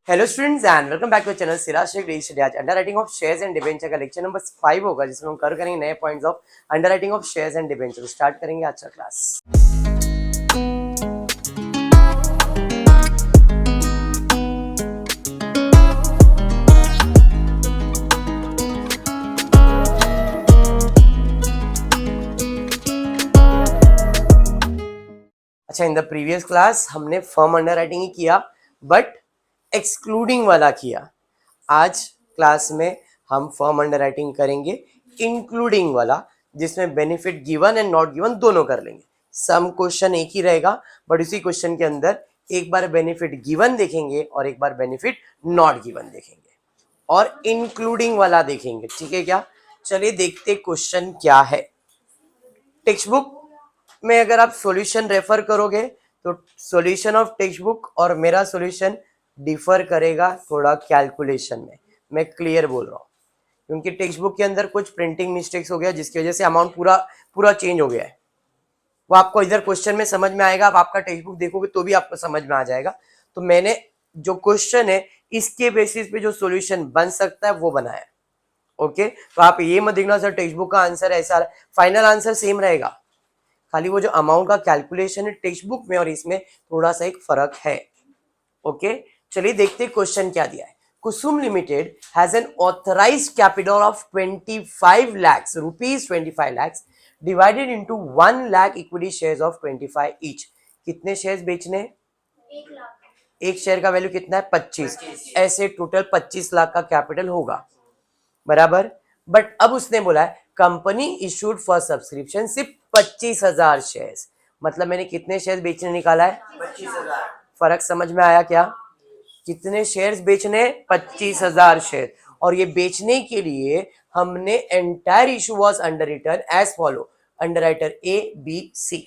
Hello students and welcome back to channel Siraj Shaikh daily study. आज underwriting of shares and debenture का lecture number 5 होगा, जिसमें हम cover करेंगे नए points of underwriting of shares and debenture. Start करेंगे आज का क्लास। अच्छा, इन द प्रीवियस क्लास हमने फर्म अंडरराइटिंग ही किया, बट एक्सक्लूडिंग वाला किया। आज क्लास में हम फर्म अंडरराइटिंग करेंगे इंक्लूडिंग वाला, जिसमें benefit given and not given दोनों कर लेंगे। सम क्वेश्चन एक ही रहेगा, बट उसी क्वेश्चन के अंदर एक बार बेनिफिट गिवन देखेंगे और एक बार बेनिफिट नॉट गिवन देखेंगे और इंक्लूडिंग वाला देखेंगे। ठीक है क्या? चलिए देखते क्वेश्चन क्या है। टेक्स्ट बुक में अगर आप सॉल्यूशन रेफर करोगे तो सॉल्यूशन ऑफ टेक्स्ट बुक और मेरा सॉल्यूशन डिफर करेगा थोड़ा कैलकुलेशन में। मैं क्लियर बोल रहा हूँ, क्योंकि टेक्स्ट बुक के अंदर कुछ प्रिंटिंग मिस्टेक्स हो गया, जिसकी वजह से अमाउंट पूरा चेंज हो गया है। वो आपको इधर क्वेश्चन में समझ में आएगा, आप आपका टेक्स्ट बुक देखोगे तो भी आपको समझ में आ जाएगा। तो मैंने जो क्वेश्चन है इसके बेसिस पे जो सॉल्यूशन बन सकता है वो बनाया। ओके, तो आप ये मत देखना सर टेक्स्ट बुक का आंसर ऐसा, फाइनल आंसर सेम रहेगा, खाली वो जो अमाउंट का कैलकुलेशन है टेक्स्ट बुक में और इसमें थोड़ा सा एक फर्क है। ओके, चलिए देखते क्वेश्चन क्या दिया है। Kusum limited has an authorised capital of 25 lakhs rupees 25 lakhs divided into 1 lakh equity shares of 25 each. कितने शेयर्स बेचने? 1 लाख। एक शेयर का वैल्यू कितना है? 25। ऐसे टोटल 25 लाख का कैपिटल होगा, बराबर। बट अब उसने बोला है कंपनी इशूड फॉर सब्सक्रिप्शन सिर्फ 25,000 शेयर्स। मतलब मैंने कितने शेयर बेचने निकाला है? 25,000। फर्क समझ में आया क्या? कितने शेयर्स बेचने? 25,000 शेयर। और ये बेचने के लिए हमने entire issue was underwritten as follow. Underwriter A B C.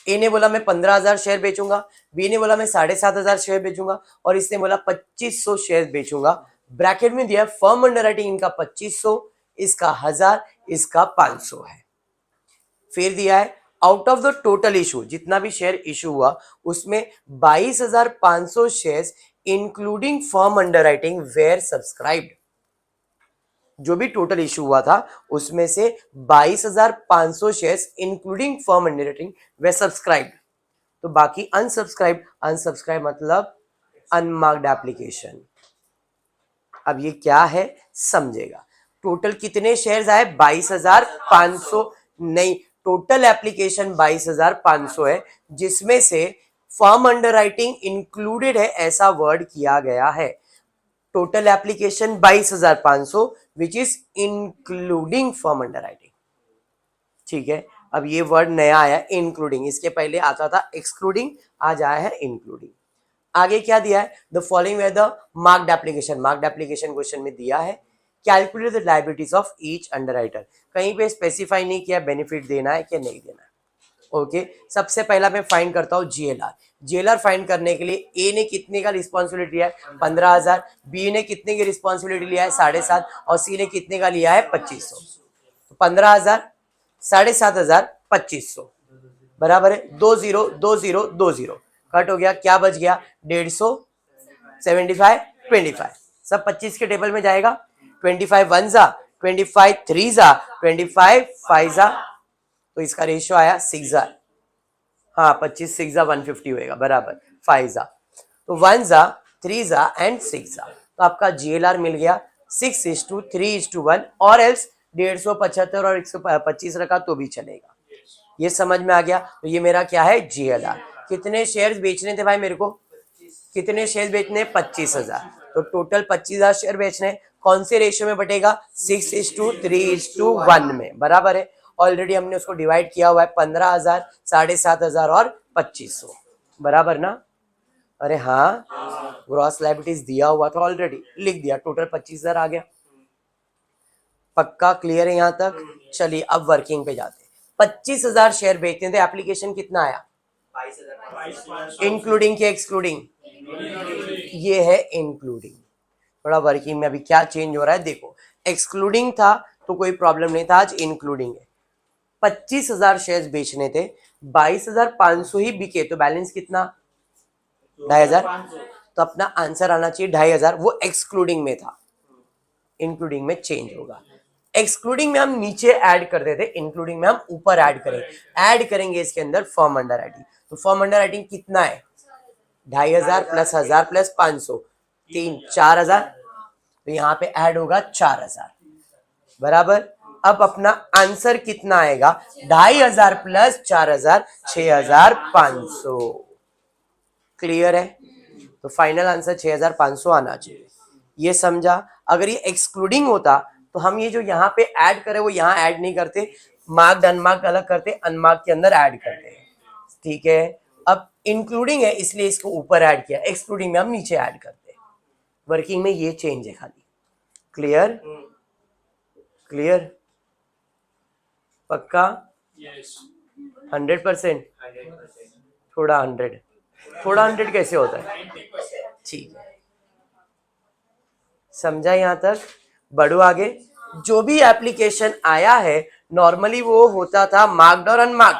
A ने बोला मैं 15,000 शेयर बेचूंगा, बी ने बोला मैं 7,500 शेयर बेचूंगा और इसने बोला 2500 शेयर बेचूंगा। ब्रैकेट में दिया फर्म अंडरराइटिंग इनका 2500, इसका 1000, इसका 500 है। फिर दिया है out of the total issue, जितना भी शेयर इशू हुआ उसमें 22,500 shares including firm underwriting were subscribed. जो भी टोटल इशू हुआ था उसमें से 22,500 shares including firm underwriting were subscribed. तो बाकी अनसब्सक्राइब मतलब अनमार्क्ड एप्लीकेशन। अब ये क्या है समझेगा। टोटल कितने शेयर्स आए? 22,500 नहीं, टोटल एप्लीकेशन 22,500 है, जिसमें से फर्म अंडरराइटिंग इंक्लूडेड है ऐसा वर्ड किया गया है। Total application 22,500 which is including firm underwriting. ठीक है, अब ये वर्ड नया आया इंक्लूडिंग, इसके पहले आता था एक्सक्लूडिंग, आज आया है इंक्लूडिंग। आगे क्या दिया है? The following way the marked application. Marked application question में दिया है calculate the liabilities of each underwriter. कहीं पे स्पेसिफाई नहीं किया बेनिफिट देना है कि नहीं देना है। ओके, सबसे पहला मैं फाइंड करता हूँ जीएलआर। जीएलआर फाइंड करने के लिए ए ने कितने का रिस्पॉन्सिबिलिटी लिया है? 15,000। बी ने कितने की रिस्पॉन्सिबिलिटी लिया है? 7.5। और सी ने कितने का लिया है? 2500। तो 15,000, 7,500, 2500 बराबर है 20 20 20 कट हो गया। क्या बच गया? 150, 75, 25। सब 25 के टेबल में जाएगा। 25 1 जा, 25 3 जा, 25 5 जा, तो इसका रेशियो आया 6 जा। हाँ, 25 6 जा 150 होएगा, बराबर 5 जा। तो 1 जा, 3 जा एंड 6 जा। तो आपका जीएलआर मिल गया 6:3:1 और एल्स 175 और 125 रखा तो भी चलेगा। ये समझ में आ गया। तो ये मेरा क्या है? जीएलआर। कितने शेयर्स बेचने थे भाई मेरे को? कितने शेयर बेचने? 25,000। तो टोटल 25,000 शेयर बेचने। कौन से रेशियो में बटेगा? 6:3:1 में, बराबर है। ऑलरेडी हमने उसको डिवाइड किया हुआ है 15,000, 7,500 और 2500, बराबर ना? अरे हाँ, ग्रॉस लायबिलिटीज दिया हुआ था ऑलरेडी, लिख दिया। टोटल 25,000 आ गया। पक्का क्लियर है यहाँ तक? चलिए अब वर्किंग पे जाते हैं। 25,000 शेयर बेचते थे, एप्लीकेशन कितना आया? इंक्लूडिंग के एक्सक्लूडिंग? ये है इंक्लूडिंग। थोड़ा वर्किंग में अभी क्या चेंज हो रहा है देखो। एक्सक्लूडिंग था तो कोई प्रॉब्लम नहीं था, आज इंक्लूडिंग है। 25,000 शेयर्स बेचने थे, 22,500 ही बिके, तो बैलेंस कितना? 2,500। तो अपना आंसर आना चाहिए 2500, वो एक्सक्लूडिंग में था, इंक्लूडिंग में चेंज होगा। एक्सक्लूडिंग में हम नीचे ऐड करते थे, इंक्लूडिंग में हम ऊपर ऐड करेंगे इसके अंदर फर्म अंडर राइटिंग। तो फर्म अंडर राइटिंग कितना है, 2500 प्लस 1000 प्लस 500, 4000, तो यहाँ पे ऐड होगा 4000 बराबर। अब अपना आंसर कितना आएगा, 2500 प्लस 4000, 6500। क्लियर है? तो फाइनल आंसर 6500 आना चाहिए, ये समझा। अगर ये एक्सक्लूडिंग होता तो हम ये जो यहाँ पे ऐड करे वो यहाँ ऐड नहीं करते, मार्क्ड अनमार्क्ड अलग करते, अनमार्क्ड के अंदर ऐड करते हैं, ठीक है। अब इंक्लूडिंग है इसलिए इसको ऊपर ऐड किया, एक्सक्लूडिंग में हम नीचे ऐड करते हैं। वर्किंग में ये चेंज है खाली। क्लियर? क्लियर? पक्का? 100%? थोड़ा 100 कैसे होता है? ठीक है, समझा यहां तक? बढ़ो आगे। जो भी एप्लीकेशन आया है नॉर्मली वो होता था मार्क्ड और अनमार्क्ड,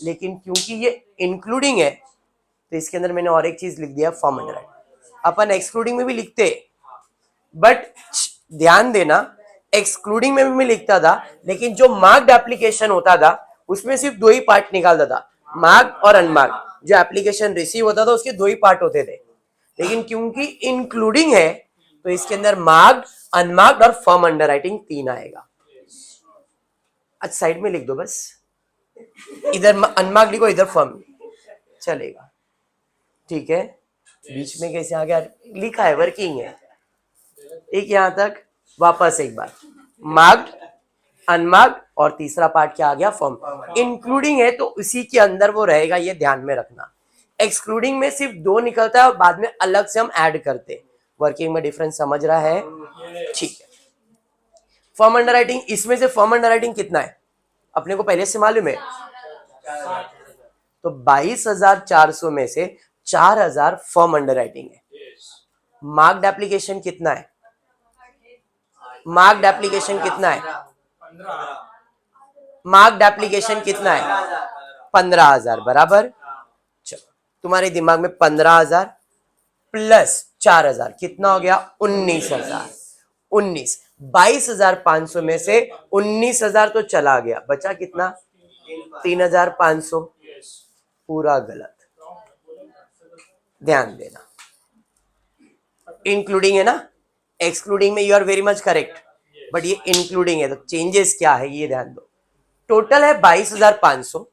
लेकिन क्योंकि ये इंक्लूडिंग है तो इसके अंदर मैंने और एक चीज लिख दिया, फॉर्म अंडर राइटिंग। अपन एक्सक्लूडिंग में भी लिखते, बट ध्यान देना एक्सक्लूडिंग में भी मैं लिखता था, लेकिन जो मार्क्ड एप्लीकेशन होता था उसमें सिर्फ दो ही पार्ट निकालता था, मार्क्ड और अनमार्क्ड। जो एप्लीकेशन रिसीव होता था उसके दो ही पार्ट होते थे, लेकिन क्योंकि इंक्लूडिंग है तो इसके अंदर मार्क्ड, अनमार्क्ड और फर्म अंडर राइटिंग 3 आएगा। अच्छा साइड में लिख दो बस, इधर अनमार्क्ड लिखो, इधर फर्म, चलेगा, ठीक है। बीच में कैसे आ गया, लिखा है वर्किंग है। एक यहां तक वापस एक बार, मार्क्ड, अनमार्क्ड और तीसरा पार्ट क्या आ गया, फर्म। इंक्लूडिंग है तो उसी के अंदर वो रहेगा, ये ध्यान में रखना। एक्सक्लूडिंग में सिर्फ 2 निकलता है और बाद में अलग से हम ऐड करते। वर्किंग में डिफरेंस समझ रहा है? ठीक है। फर्म अंडर राइटिंग, इसमें से फर्म अंडर राइटिंग कितना है अपने को पहले से मालूम है, तो 22400 में से 4000 फर्म अंडर राइटिंग है। मार्क्ड एप्लीकेशन कितना है, मार्क्ड एप्लीकेशन कितना है, मार्क्ड एप्लीकेशन कितना है, 15000 बराबर। चलो तुम्हारे दिमाग में 15000 प्लस 4000 कितना हो गया, 19000। 22500 में से 19000 तो चला गया, बचा कितना, 3500। पूरा गलत, ध्यान देना। इंक्लूडिंग है ना, एक्सक्लूडिंग में you are very much correct, but ये इंक्लूडिंग है तो चेंजेस क्या है ये ध्यान दो। टोटल है 22500।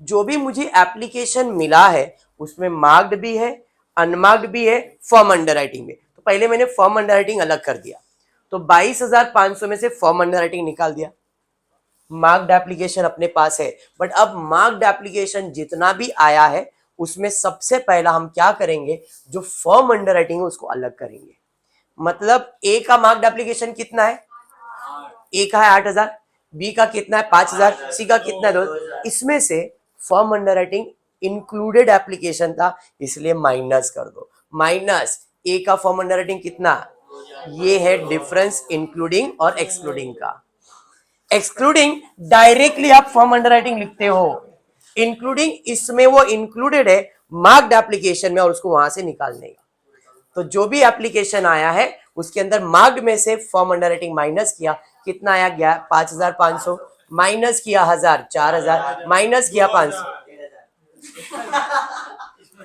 जो भी मुझे एप्लीकेशन मिला है उसमें मार्क्ड भी है, अनमार्क्ड भी है, फर्म अंडर राइटिंग में। तो पहले मैंने फर्म अंडर राइटिंग अलग कर दिया, तो 22500 में से फर्म अंडर राइटिंग निकाल दिया। मार्क्ड एप्लीकेशन अपने पास है, बट अब मार्क्ड एप्लीकेशन जितना भी आया है उसमें सबसे पहला हम क्या करेंगे, जो फर्म अंडर राइटिंग है उसको अलग करेंगे। मतलब ए का मार्क्ड एप्लीकेशन कितना है, ए का है 8000, बी का कितना है 5000, सी का कितना है 2। इसमें से firm under writing included application था इसलिए माइनस कर दो। माइनस ए का फर्म अंडर राइटिंग कितना, ये है डिफरेंस इंक्लूडिंग और एक्सक्लूडिंग का। एक्सक्लूडिंग डायरेक्टली आप फर्म अंडर राइटिंग लिखते हो, इंक्लूडिंग इसमें वो इंक्लूडेड है मार्क्ड एप्लीकेशन में और उसको वहां से निकालने का। तो जो भी एप्लीकेशन आया है उसके अंदर मार्क्ड में से फर्म अंडर राइटिंग माइनस किया, कितना आया गया 5500, माइनस किया 1000, 4000, माइनस किया 500,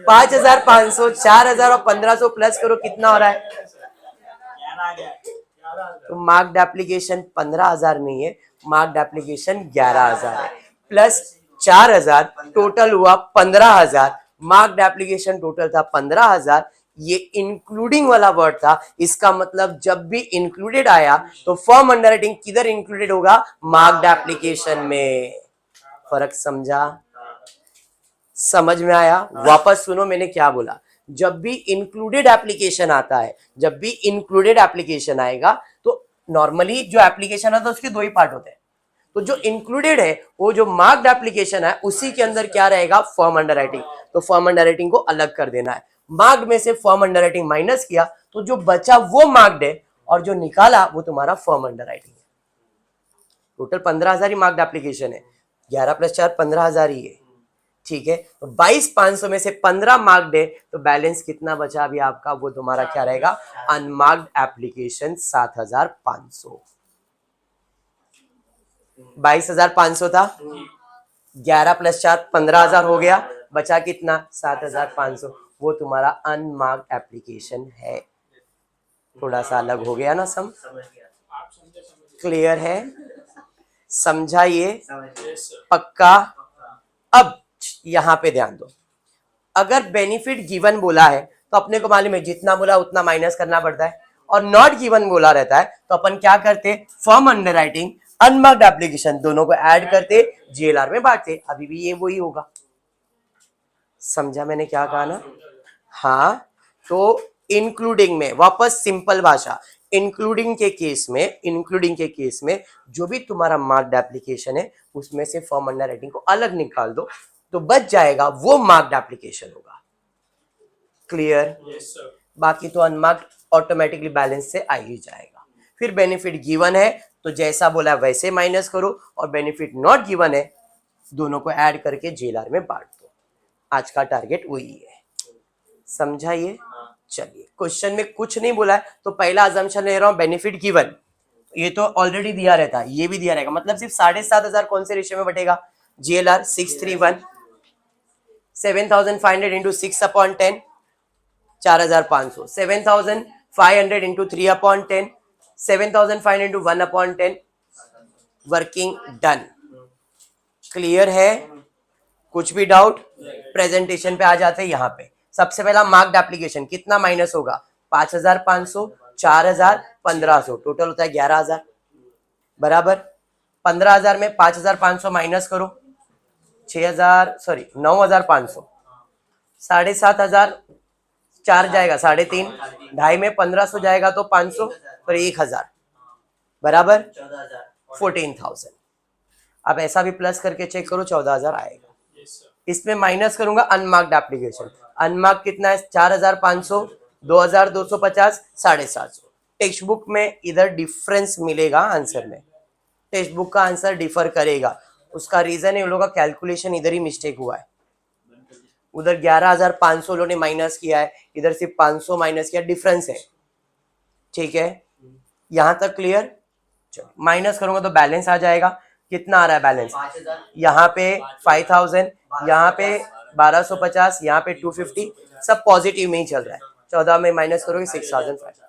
5500, 4000 और 1500 प्लस करो कितना हो रहा है, तो मार्क्ड एप्लीकेशन 15000 नहीं है, मार्क्ड एप्लीकेशन 11000 है, प्लस 4000 टोटल हुआ 15000। मार्क्ड एप्लीकेशन टोटल था 15000, ये इंक्लूडिंग वाला वर्ड था, इसका मतलब जब भी इंक्लूडेड आया तो फर्म अंडर राइटिंग किधर इंक्लूडेड होगा, मार्क्ड एप्लीकेशन में। फर्क समझा, समझ में आया? वापस सुनो मैंने क्या बोला। जब भी इंक्लूडेड एप्लीकेशन आता है, जब भी इंक्लूडेड एप्लीकेशन आएगा तो नॉर्मली जो एप्लीकेशन आता है उसके 2 ही पार्ट होते हैं, तो जो इंक्लूडेड है वो जो मार्क्ड एप्लीकेशन है उसी के अंदर क्या रहेगा, फर्म अंडर राइटिंग। तो फर्म अंडर राइटिंग को अलग कर देना है। मार्क्ड में से फर्म अंडर राइटिंग माइनस किया तो जो बचा वो मार्क्ड है और जो निकाला वो तुम्हारा फर्म अंडर राइटिंग है। टोटल 15000 ही मार्क्ड एप्लीकेशन है, 11 + 4 15000 ही है। ठीक है, तो 22,500 में से 15 मार्क्ड है, तो बैलेंस कितना बचा अभी आपका, वो तुम्हारा क्या रहेगा, अनमार्क्ड एप्लीकेशन 7,500। 22,500 था, 11 + 4 15,000 हो गया, बचा कितना 7,500, वो तुम्हारा अनमार्क्ड एप्लीकेशन है। थोड़ा सा अलग हो गया ना सम, क्लियर है, समझा ये, पक्का। अब यहां पे ध्यान दो, अगर बेनिफिट गिवन बोला है तो अपने को मालूम है जितना बोला उतना माइनस करना पड़ता है, और नॉट गिवन बोला रहता है तो अपन क्या करते, फॉर्म अंडरराइटिंग अनमार्क्ड एप्लीकेशन दोनों को ऐड करते, जीएलआर में बांटते। अभी भी ये वही होगा, समझा मैंने क्या कहा ना। हाँ, तो इंक्लूडिंग में वापस सिंपल भाषा, इंक्लूडिंग के केस में जो भी तुम्हारा मार्क्ड एप्लीकेशन है उसमें से फॉर्म अंडरराइटिंग को अलग निकाल दो, तो बच जाएगा वो मार्क्ड एप्लीकेशन होगा। क्लियर? बाकी तो अनमार्क्ड ऑटोमेटिकली बैलेंस से आ ही जाएगा। फिर बेनिफिट गिवन है तो जैसा बोला वैसे माइनस करो, और बेनिफिट नॉट गिवन है दोनों को ऐड करके जेएलआर में बांट दो। आज का टारगेट वही है, समझा ये। चलिए, क्वेश्चन में कुछ नहीं बोला है तो पहला अजम्पशन ले रहा हूं बेनिफिट गिवन, ये तो ऑलरेडी दिया रहता है, ये भी दिया रहेगा, मतलब सिर्फ 7,500 कौन से रेशियो में बटेगा, GLR 631, 7,500 into 6/10 4,500, 7,500 into 3/10 7,500 into 1/10, working done. Clear है, कुछ भी डाउट, प्रेजेंटेशन पे आ जाते हैं। यहाँ पे सबसे पहला मार्क्ड एप्लीकेशन कितना माइनस होगा, 5,500, 4,000, 1,500, टोटल होता है 11,000 बराबर। 15,000 में 5,500 माइनस करो, 9,500, 7,500, 4 जाएगा 3.5, ढाई में 1,500 जाएगा तो 500, फिर 1,000 बराबर 14,000। अब ऐसा भी प्लस करके चेक करो, 14,000 आएगा। इसमें माइनस करूंगा अनमार्क्ड एप्लीकेशन, अनमार्क कितना है 4,500, 2,250, 750। टेक्स्ट बुक में इधर डिफरेंस मिलेगा आंसर में, टेक्स्ट बुक का आंसर डिफर करेगा, उसका रीजन है उन लोगों का कैलकुलेशन इधर ही मिस्टेक हुआ है, उधर 11,500 लोगों ने माइनस किया है, इधर सिर्फ 500 माइनस किया, डिफरेंस है। ठीक है, यहां तक क्लियर। माइनस करूंगा तो बैलेंस आ जाएगा, कितना आ रहा है बैलेंस, यहाँ पे 5,000, यहाँ पे 1,250, यहाँ पे 250, सब पॉजिटिव में ही चल रहा है। 14 में माइनस करोगे 6,500।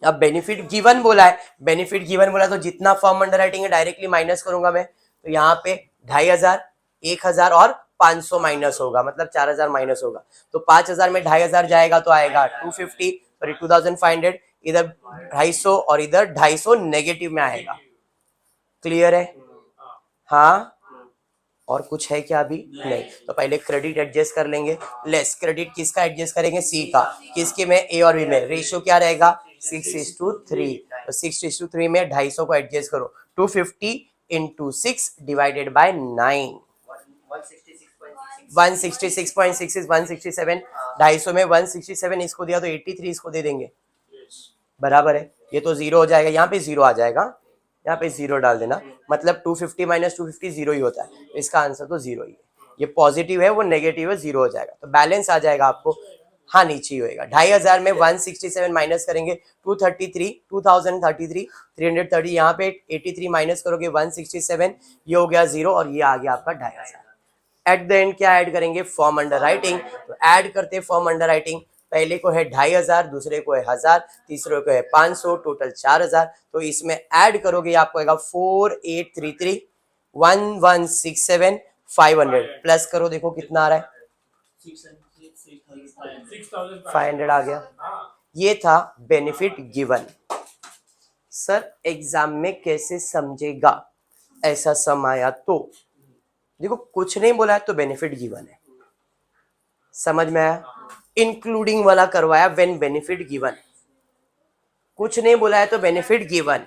अब बेनिफिट गिवन बोला है, बेनिफिट गिवन बोला तो जितना फॉर्म अंडरराइटिंग है डायरेक्टली माइनस करूंगा मैं, तो यहाँ पे 2,500, 1,000 और 500 माइनस होगा, मतलब 4,000 माइनस होगा, तो 5,000 में 2,500 जाएगा तो आएगा 250, सॉरी 2,500, इधर 250 और इधर 250 नेगेटिव में आएगा। क्लियर है? हाँ, और कुछ है क्या अभी नहीं, तो पहले क्रेडिट एडजस्ट कर लेंगे। लेस क्रेडिट किसका एडजस्ट करेंगे, सी का, किसके में, ए और बी में। रेशियो क्या रहेगा 6:3, तो 6:3 में 250 को एडजस्ट करो, 250 इंटू 6 डिवाइडेड बाय 9, 166.6 167, 250 में 167 इसको दिया तो 83 इसको दे देंगे, बराबर है। ये तो जीरो हो जाएगा, यहाँ पे जीरो आ जाएगा, यहाँ पे जीरो डाल देना, मतलब 250 माइनस 250 जीरो ही होता है, इसका आंसर तो जीरो ही है। ये पॉजिटिव है वो नेगेटिव है, जीरो हो जाएगा, तो बैलेंस आ जाएगा आपको, हाँ नीचे ही होएगा। 2,500 में 167 माइनस करेंगे 233, 2033, 330, यहाँ पे 83 माइनस करोगे 167, ये हो गया जीरो और ये आ गया आपका 2,500। एट द एंड क्या ऐड करेंगे, फॉर्म अंडर राइटिंग, तो ऐड करते फॉर्म अंडर राइटिंग, पहले को है 2,500, दूसरे को है 1,000, तीसरे को है 500, टोटल 4,000, तो इसमें ऐड करोगे आपको आएगा 4833 1167 500, प्लस करो देखो कितना आ रहा है, 500 आ गया। ये था बेनिफिट गिवन। सर एग्जाम में कैसे समझेगा, ऐसा सम आया तो देखो कुछ नहीं बोला है तो बेनिफिट गिवन है, समझ में आया। इंक्लूडिंग वाला करवाया व्हेन बेनिफिट गिवन, कुछ नहीं बोला है तो बेनिफिट गिवन,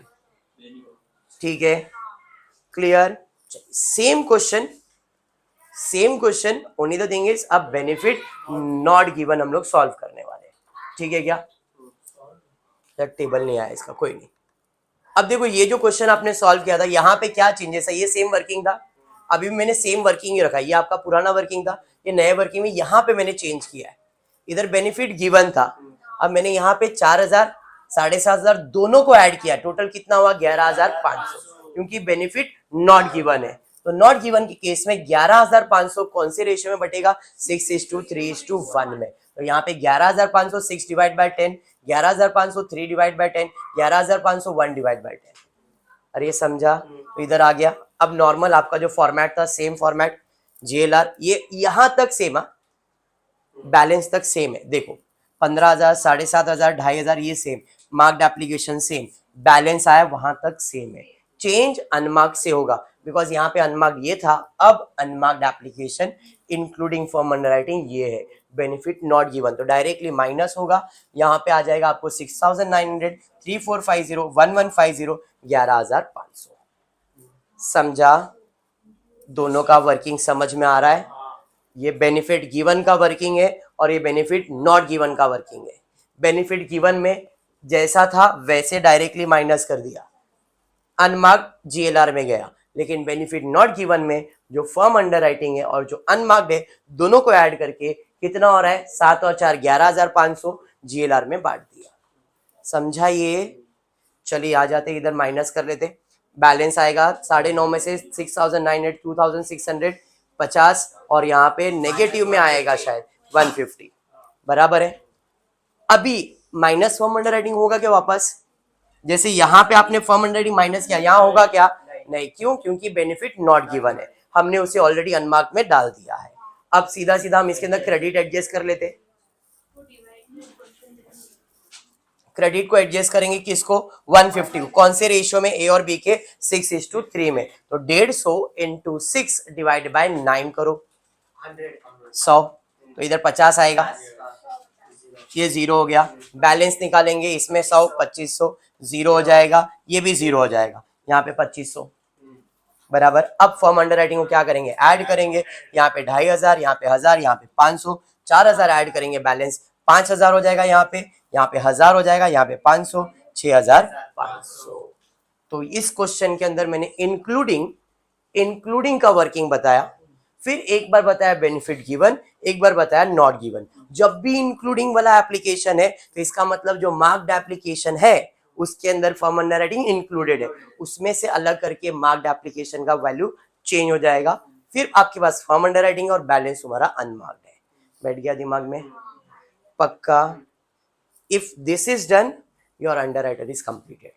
ठीक है, clear. Same question only the thing is अब बेनिफिट नॉट गिवन हम लोग सॉल्व करने वाले हैं, ठीक है क्या। टेबल नहीं आया इसका, कोई नहीं। अब देखो ये जो क्वेश्चन आपने सॉल्व किया था यहाँ पे क्या चेंजेस है, ये सेम वर्किंग था, अभी मैंने सेम वर्किंग ही रखा है, ये आपका पुराना वर्किंग था, ये नए वर्किंग में यहाँ पे मैंने चेंज किया है। इधर बेनिफिट गिवन था, अब मैंने यहाँ पे 4000 7,500 दोनों को ऐड किया, टोटल कितना हुआ 11,500, क्योंकि बेनिफिट नॉट गिवन है। तो नॉट गिवन के केस में 11,500 कौन से रेशियो में बटेगा 6:3:1 में। तो यहाँ पे 11,500 6 divide by 10, 11,500 3 divide by 10, 11,500 1 divide by 10। अरे ये समझा? तो इधर आ गया। अब नॉर्मल आपका जो फॉर्मेट था सेम फॉर्मेट, JLR ये यहां तक सेम है, बैलेंस तक सेम है। देखो 15,000 7,500 2,500 ये same, marked application same, balance आया वहां तक सेम है। चेंज अनमार्क्ड से होगा, बिकॉज यहाँ पे अनमार्क्ड ये था, अब unmarked application including form underwriting ये है, बेनिफिट नॉट गिवन, तो डायरेक्टली माइनस होगा। यहाँ पे आ जाएगा आपको 6,900 3450 1150 11,500। समझा? दोनों का वर्किंग समझ में आ रहा है? ये बेनिफिट गिवन का वर्किंग है और ये बेनिफिट नॉट गिवन का वर्किंग है। बेनिफिट गिवन में जैसा था वैसे डायरेक्टली माइनस कर दिया, अनमार्क्ड JLR में गया, लेकिन बेनिफिट नॉट गिवन में जो फर्म अंडरराइटिंग है और जो अनमार्क्ड है दोनों को ऐड करके कितना हो रहा है 7 और 4 11,500 JLR में बांट दिया। समझा ये? चलिए आ जाते इधर माइनस कर लेते, बैलेंस आएगा 9.5 में से 6,900 2,650 और यहाँ पे नेगेटिव में आएगा शायद 150, बराबर है। अभी माइनस फर्म अंडरराइटिंग होगा क्या वापस? जैसे यहाँ पे आपने फर्म अंडरराइटिंग माइनस किया, यहाँ होगा क्या? नहीं, क्यों? क्योंकि बेनिफिट नॉट गिवन है, हमने उसे ऑलरेडी अनमार्क में डाल दिया है। अब सीधा सीधा हम इसके अंदर क्रेडिट एडजस्ट कर लेते, क्रेडिट को एडजस्ट करेंगे किसको 150 को, कौन से रेशियो में? A और B के 6:3 में। तो 150 इंटू 6 डिवाइड बाय 9 करो 100, तो इधर 50 आएगा, ये 0 हो गया। बैलेंस निकालेंगे इसमें 100 2500 0 हो जाएगा, ये भी 0 हो जाएगा, यहाँ पे 2500 बराबर। अब फर्म अंडरराइटिंग को क्या करेंगे? ऐड करेंगे, यहाँ पे 2,500 यहाँ पे 1,000 यहाँ पे 500, 4,000 ऐड करेंगे, बैलेंस 5,000 हो जाएगा, यहाँ पे 1,000 हो जाएगा, यहाँ पे 500 6,500। तो इस क्वेश्चन के अंदर मैंने इंक्लूडिंग का वर्किंग बताया, फिर एक बार बताया बेनिफिट गिवन, एक बार बताया नॉट गिवन। जब भी इंक्लूडिंग वाला एप्लीकेशन है तो इसका मतलब जो मार्क्ड एप्लीकेशन है उसके अंदर फर्म अंडरराइटिंग इंक्लूडेड है, उसमें से अलग करके मार्क्ड एप्लीकेशन का वैल्यू चेंज हो जाएगा, फिर आपके पास फर्म अंडरराइटिंग और बैलेंस तुम्हारा अनमार्क्ड है। बैठ गया दिमाग में? पक्का? If this is done your underwriter is completed.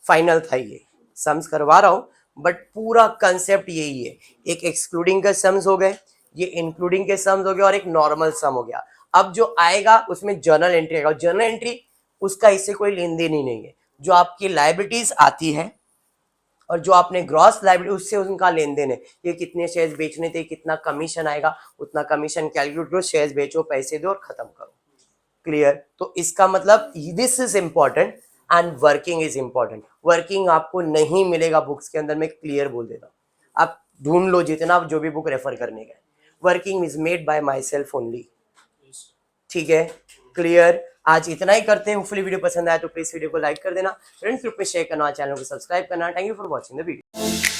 Final था ये, सम्स करवा रहा हूं बट पूरा कंसेप्ट यही है। एक एक्सक्लूडिंग के सम्स हो गए, ये इंक्लूडिंग के सम्स हो गए और एक नॉर्मल सम हो गया। अब जो आएगा उसमें जर्नल एंट्री आएगा, जर्नल एंट्री उसका इससे कोई लेन देन ही नहीं है। जो आपकी लायबिलिटीज आती है और जो आपने ग्रॉस लायबिलिटी उससे उनका लेन देन है, ये कितने शेयर्स बेचने थे, कितना कमीशन आएगा, उतना कमीशन कैलकुलेट करो, शेयर्स बेचो, पैसे दो और खत्म करो। क्लियर? तो इसका मतलब this is important and working is important. Working आपको नहीं मिलेगा बुक्स के अंदर, मैं क्लियर बोल देता हूँ, आप ढूंढ लो जितना जो भी बुक रेफर करने का। Working is made by my self only. ठीक है? क्लियर? आज इतना ही करते हैं। होपफुली वीडियो पसंद आया तो प्लीज वीडियो को लाइक कर देना, फ्रेंड्स ग्रुप में शेयर करना, चैनल को सब्सक्राइब करना। Thank you for watching the video.